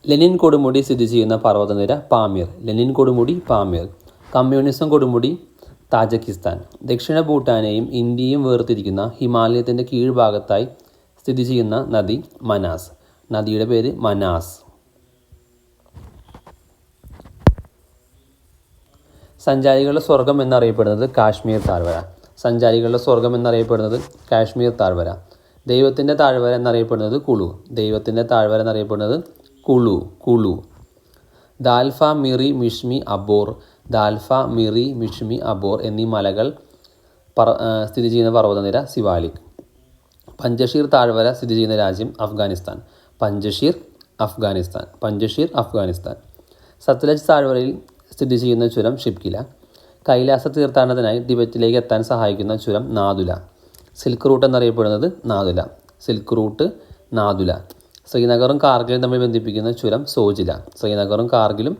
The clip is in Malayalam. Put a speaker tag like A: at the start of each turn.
A: ലെനിൻ കൊടുമുടി സ്ഥിതി ചെയ്യുന്ന പർവ്വതനിര പാമീർ. ലെനിൻ കൊടുമുടി പാമീർ. കമ്മ്യൂണിസം കൊടുമുടി താജക്കിസ്ഥാൻ. ദക്ഷിണ ഭൂട്ടാനെയും ഇന്ത്യയും വേർതിരിക്കുന്ന ഹിമാലയത്തിൻ്റെ കീഴ്ഭാഗത്തായി സ്ഥിതി ചെയ്യുന്ന നദി മനാസ്. നദിയുടെ പേര് മനാസ്. സഞ്ചാരികളുടെ സ്വർഗം എന്നറിയപ്പെടുന്നത് കാശ്മീർ താഴ്വര. സഞ്ചാരികളുടെ സ്വർഗം എന്നറിയപ്പെടുന്നത് കാശ്മീർ താഴ്വര. ദൈവത്തിൻ്റെ താഴ്വര എന്നറിയപ്പെടുന്നത് കുളു. ദൈവത്തിൻ്റെ താഴ്വര എന്നറിയപ്പെടുന്നത് കുളു. കുളു. ദാൽഫ, മിറി, മിഷ്മി, അബോർ. ദാൽഫ, മിറി, മിഷ്മി, അബോർ എന്നീ മലകൾ സ്ഥിതി ചെയ്യുന്ന പർവ്വതനിര സിവാലിക്. പഞ്ചഷീർ താഴ്വര സ്ഥിതി ചെയ്യുന്ന രാജ്യം അഫ്ഗാനിസ്ഥാൻ. പഞ്ചഷീർ അഫ്ഗാനിസ്ഥാൻ. പഞ്ചഷീർ അഫ്ഗാനിസ്ഥാൻ. സത്ലജ് താഴ്വരയിൽ സ്ഥിതി ചെയ്യുന്ന ചുരം ഷിപ്കില. കൈലാസ തീർത്ഥാടനത്തിനായി ടിബറ്റിലേക്ക് എത്താൻ സഹായിക്കുന്ന ചുരം നാദുല. സിൽക്ക് റൂട്ട് എന്നറിയപ്പെടുന്നത് നാദുല. Silk route Nathula. ശ്രീനഗറും കാർഗിലും തമ്മിൽ ബന്ധിപ്പിക്കുന്ന ചുരം സോജില. ശ്രീനഗറും കാർഗിലും